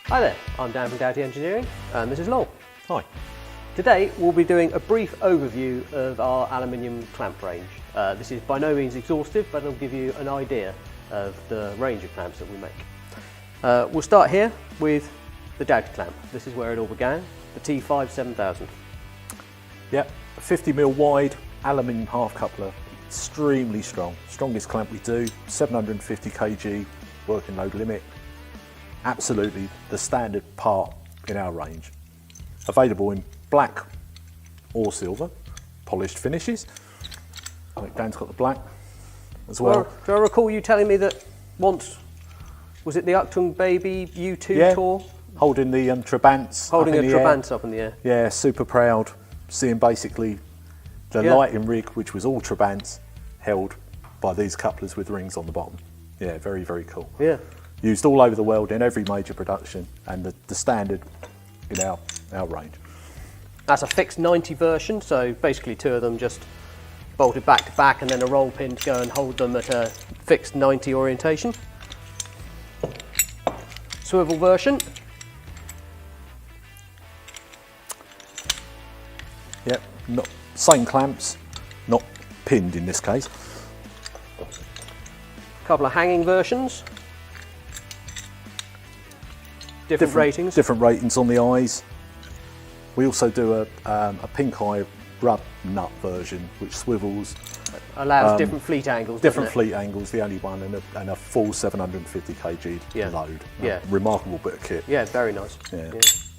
Hi there, I'm Dan from Doughty Engineering and this is Lowell. Hi. Today we'll be doing a brief overview of our aluminium clamp range. This is by no means exhaustive, but it'll give you an idea of the range of clamps that we make. We'll start here with the Doughty clamp. This is where it all began, the T5 7000. Yep, 50mm wide aluminium half coupler, extremely strong. Strongest clamp we do, 750 kg working load limit. Absolutely the standard part in our range. Available in black or silver, polished finishes. I think Dan's got the black as well. Do I recall you telling me that once, was it the Uchtung Baby U2 tour? Holding the Trabants. Holding a Trabant up in the air. Yeah, super proud. Seeing basically the lighting rig, which was all Trabants, held by these couplers with rings on the bottom. Yeah, very, very cool. Yeah. Used all over the world in every major production and the standard in our range. That's a fixed 90 version, so basically two of them just bolted back to back and then a roll pin to go and hold them at a fixed 90 orientation. Swivel version. Yep, same clamps, not pinned in this case. Couple of hanging versions. Different ratings. Different ratings on the eyes. We also do a pink eye rub nut version, which swivels. Allows different fleet angles. Different fleet angles, the only one, and a full 750 kg load. Yeah. Remarkable bit of kit. Yeah, very nice. Yeah.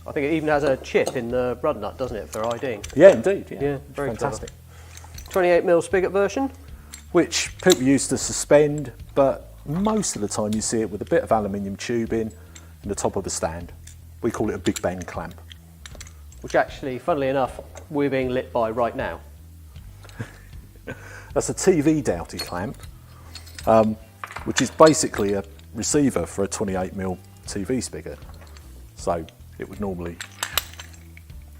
I think it even has a chip in the rub nut, doesn't it, for IDing? Yeah, indeed. Yeah, very fantastic. 28mm spigot version. Which people used to suspend, but most of the time you see it with a bit of aluminium tubing in the top of the stand. We call it a big bang clamp. Which actually, funnily enough, we're being lit by right now. That's a TV Doughty clamp, which is basically a receiver for a 28mm TV spigot. So it would normally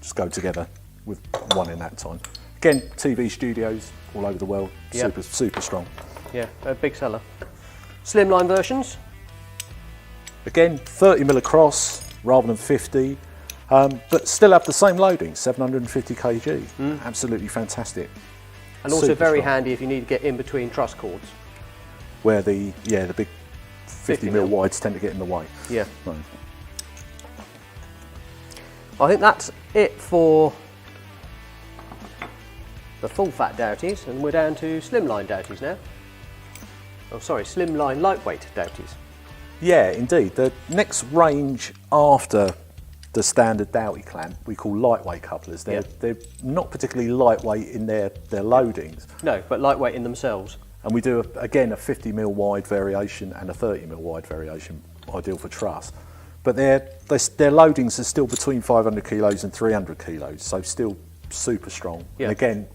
just go together with one in that time. Again, TV studios all over the world, super strong. Yeah, a big seller. Slimline versions. Again, 30mm across rather than 50, but still have the same loading, 750 kg. Absolutely fantastic. And also Super very strong. handy if you need to get in between truss cords. Where the big 50mm wides tend to get in the way. Yeah. Right. I think that's it for the full fat Doughties, and we're down to slimline Doughties now. Oh, sorry, slimline lightweight Doughties. Yeah, indeed. The next range after the standard Doughty clamp we call lightweight couplers. They're not particularly lightweight in their loadings. No, but lightweight in themselves. And we do, again, a 50mm wide variation and a 30mm wide variation, ideal for truss. But their loadings are still between 500 kilos and 300 kilos, so still super strong. Yeah. And again,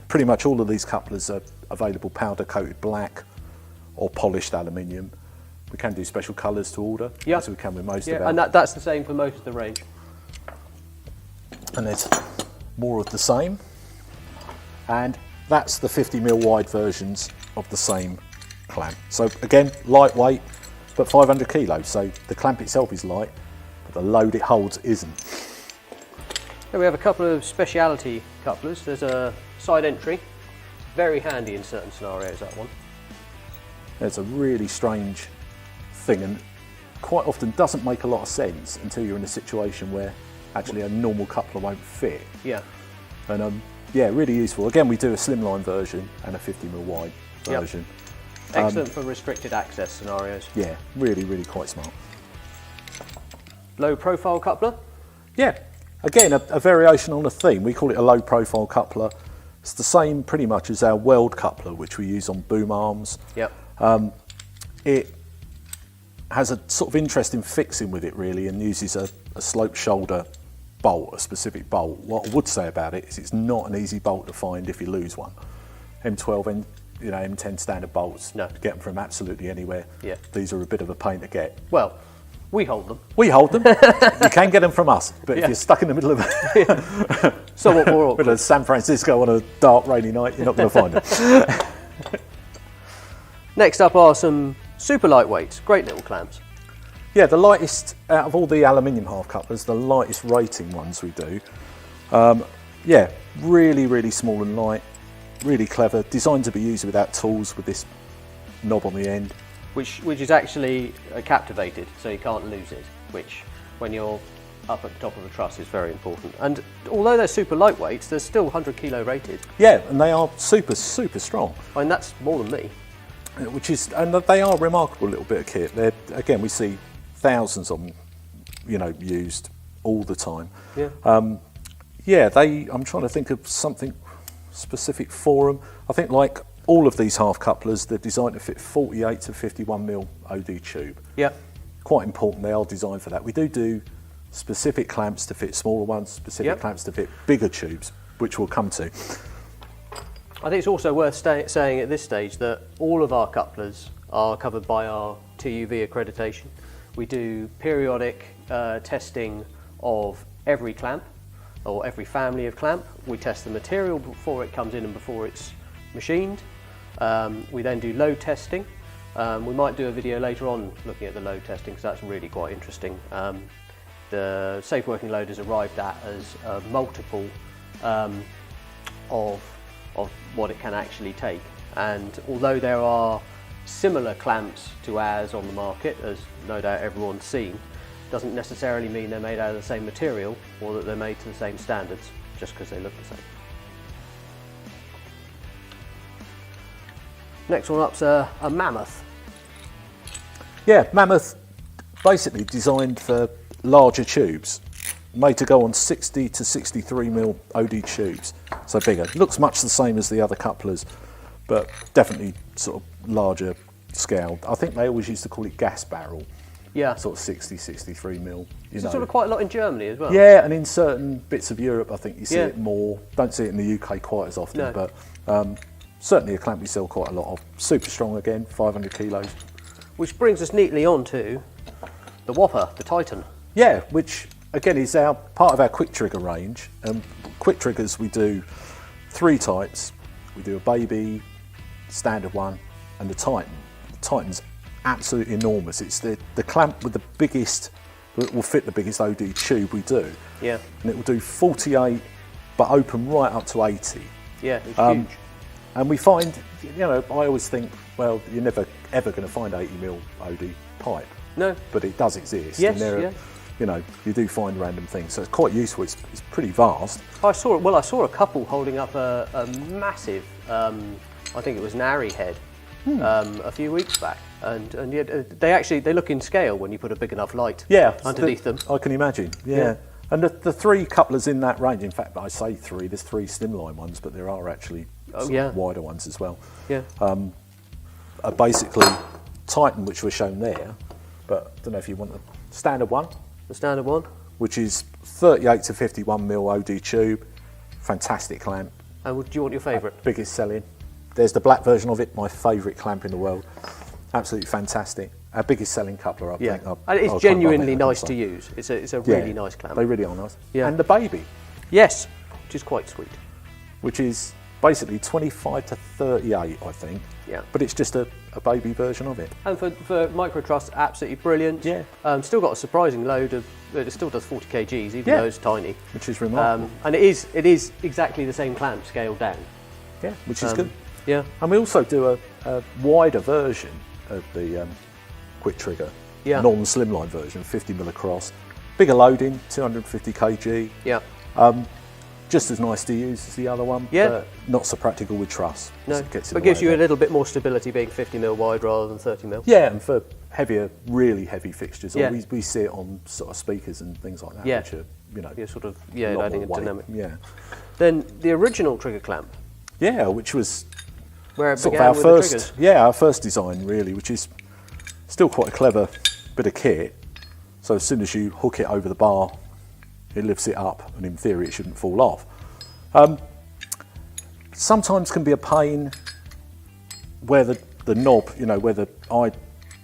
pretty much all of these couplers are available powder coated black or polished aluminium. We can do special colours to order, as we can with most of our. And that's the same for most of the range. And there's more of the same. And that's the 50mm wide versions of the same clamp. So again, lightweight, but 500 kilos. So the clamp itself is light, but the load it holds isn't. Here we have a couple of speciality couplers. There's a side entry, very handy in certain scenarios, that one. It's a really strange thing and quite often doesn't make a lot of sense until you're in a situation where actually a normal coupler won't fit. Yeah. And yeah, really useful. Again, we do a slimline version and a 50mm wide version. Excellent for restricted access scenarios. Yeah, really quite smart. Low profile coupler. Yeah, again, a variation on a theme. We call it a low profile coupler. It's the same pretty much as our weld coupler, which we use on boom arms. Yep. It has a sort of interesting fixing with it really, and uses a slope shoulder bolt, a specific bolt. What I would say about it is it's not an easy bolt to find if you lose one. M12 and M10 standard bolts, no. Get them from absolutely anywhere. Yeah. These are a bit of a pain to get. Well, we hold them. We hold them. You can get them from us, but if you're stuck in the middle of somewhat more awkward. with San Francisco on a dark, rainy night, you're not going to find them. Next up are some super lightweights, great little clamps. Yeah, the lightest out of all the aluminium half couplers, the lightest rating ones we do. Yeah, really, really small and light, really clever, designed to be used without tools with this knob on the end. Which is actually captivated, so you can't lose it, which when you're up at the top of the truss is very important. And although they're super lightweight, they're still 100 kilo rated. Yeah, and they are super, super strong. I mean, that's more than me. And they are a remarkable little bit of kit. They're, again, we see thousands of them, you know, used all the time. Yeah. Yeah, I'm trying to think of something specific for them. I think like all of these half couplers, they're designed to fit 48 to 51 mil OD tube. Yeah. Quite important, they are designed for that. We do specific clamps to fit smaller ones, specific clamps to fit bigger tubes, which we'll come to. I think it's also worth saying at this stage that all of our couplers are covered by our TUV accreditation. We do periodic testing of every clamp, or every family of clamp. We test the material before it comes in and before it's machined. We then do load testing. We might do a video later on looking at the load testing, because that's really quite interesting. The safe working load is arrived at as a multiple of what it can actually take. And although there are similar clamps to ours on the market, as no doubt everyone's seen, doesn't necessarily mean they're made out of the same material or that they're made to the same standards just because they look the same. Next one up's a Mammoth. Yeah, Mammoth, basically designed for larger tubes, made to go on 60 to 63 mil OD tubes, so bigger. Looks much the same as the other couplers, but definitely sort of larger scale. I think they always used to call it gas barrel. Yeah. Sort of 60, 63 mil. It's sort of quite a lot in Germany as well. Yeah, and in certain bits of Europe, I think you see Yeah. it more. Don't see it in the UK quite as often, No. but certainly a clamp we sell quite a lot of. Super strong again, 500 kilos. Which brings us neatly on to the Whopper, the Titan. Yeah, which again is part of our quick trigger range. Quick triggers, we do 3 types. We do a baby, standard one, and the Titan. The Titan's absolutely enormous. It's the clamp with the biggest, that will fit the biggest OD tube we do. Yeah. And it will do 48, but open right up to 80. Yeah, it's huge. And we find, you know, I always think, well, you're never ever going to find 80 mil OD pipe. No. But it does exist. Yes, and there yeah. are, you know, you do find random things. So it's quite useful. It's pretty vast. I saw a couple holding up a massive, I think it was an Arri head, a few weeks back, and yet they look in scale when you put a big enough light underneath them. I can imagine. Yeah. And the 3 couplers in that range, in fact, I say 3, there's 3 slimline ones, but there are actually wider ones as well. Yeah. Are basically Titan, which was shown there, but I don't know if you want the standard one. The standard one. Which is 38 to 51 mil OD tube, fantastic clamp. And do you want your favourite? Biggest selling. There's the black version of it, my favourite clamp in the world. Absolutely fantastic. Our biggest selling coupler, I think. And it's genuinely nice to use. It's a really nice clamp. They really are nice. Yeah. And the baby. Yes, which is quite sweet. Which is basically 25 to 38, I think. Yeah. But it's just a baby version of it. And for micro truss, absolutely brilliant. Yeah. Still got a surprising load of. It still does 40 kgs, even though it's tiny. Which is remarkable. And it is exactly the same clamp scaled down. Yeah, which is good. Yeah. And we also do a wider version of the quick trigger, non-slimline version, 50 mil across, bigger loading, 250 kg. Yeah. Just as nice to use as the other one, but not so practical with truss. No, but gives you a little bit more stability being 50 mil wide rather than 30 mil. Yeah, and for heavier, really heavy fixtures, Yeah. we see it on sort of speakers and things like that, which are, you know, You're sort of a lot adding a more weight. dynamic. Yeah. Then the original trigger clamp, Yeah, which was where it sort of began our with first, the triggers. our first design really, which is still quite a clever bit of kit. So as soon as you hook it over the bar, it lifts it up, and in theory it shouldn't fall off. Sometimes can be a pain where the knob, you know, where the eye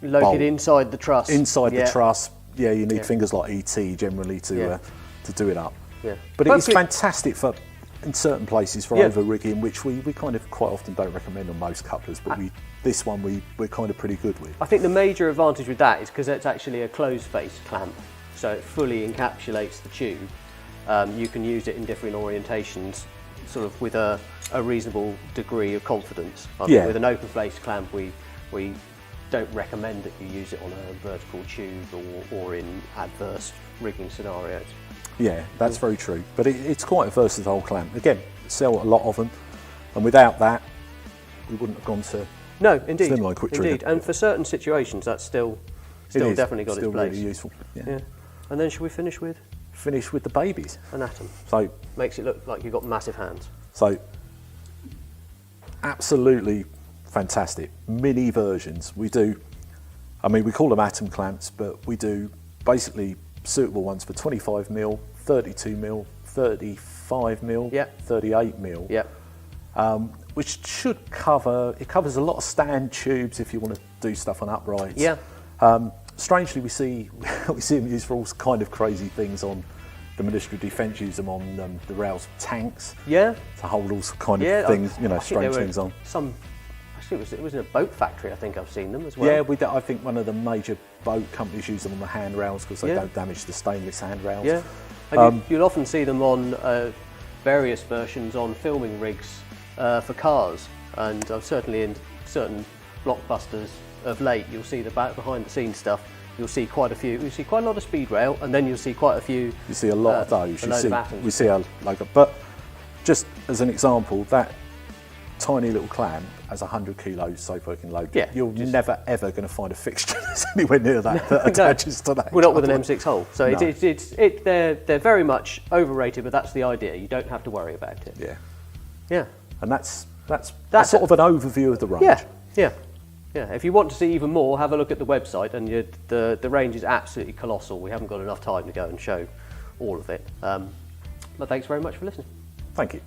Located inside the truss. inside the truss. Yeah, you need fingers like ET generally to do it up. Yeah. But it is fantastic for in certain places for Yeah. over rigging, which we kind of quite often don't recommend on most couplers, but this one we're kind of pretty good with. I think the major advantage with that is because it's actually a closed face clamp, so it fully encapsulates the tube. You can use it in different orientations, sort of with a reasonable degree of confidence. I think Yeah. with an open face clamp, we don't recommend that you use it on a vertical tube or in adverse rigging scenarios. Yeah, that's very true. But it's quite a versatile clamp. Again, sell a lot of them, and without that, we wouldn't have gone to No, indeed, slimline quick trigger. indeed. And for certain situations, that's still It is definitely got still its place. really useful. Yeah. Yeah. And then should we finish with Finish with the babies. an atom? So Makes it look like you've got massive hands. Absolutely fantastic. Mini versions. We do, I mean, we call them atom clamps, but we do basically suitable ones for 25mm, 32mm, 35mm, Yeah. 38mm, Yeah. which should covers a lot of stand tubes if you want to do stuff on uprights. Yeah. Strangely, we see them used for all kind of crazy things on the Ministry of Defence. Use them on the rails of tanks Yeah. to hold all kind Yeah. of things, I think strange there were things on. Actually, it was in a boat factory. I think I've seen them as well. Yeah, I think one of the major boat companies use them on the handrails because they Yeah. don't damage the stainless handrails. Yeah. And you'll often see them on various versions on filming rigs for cars, and certainly in certain blockbusters of late, you'll see the behind the scenes stuff. You'll see quite a lot of speed rail, and then you'll see quite a few. You see a lot of those. a load of atoms. We see a load of, but just as an example, that tiny little clamp has 100 kilos safe working load. Yeah, You're never ever going to find a fixture that's anywhere near that that No. attaches to that. Well, not with an couple. M6 hole. So No. they're very much overrated, but that's the idea. You don't have to worry about it. Yeah, Yeah. and that's it. sort of an overview of the range. Yeah. If you want to see even more, have a look at the website, and the range is absolutely colossal. We haven't got enough time to go and show all of it. But thanks very much for listening. Thank you.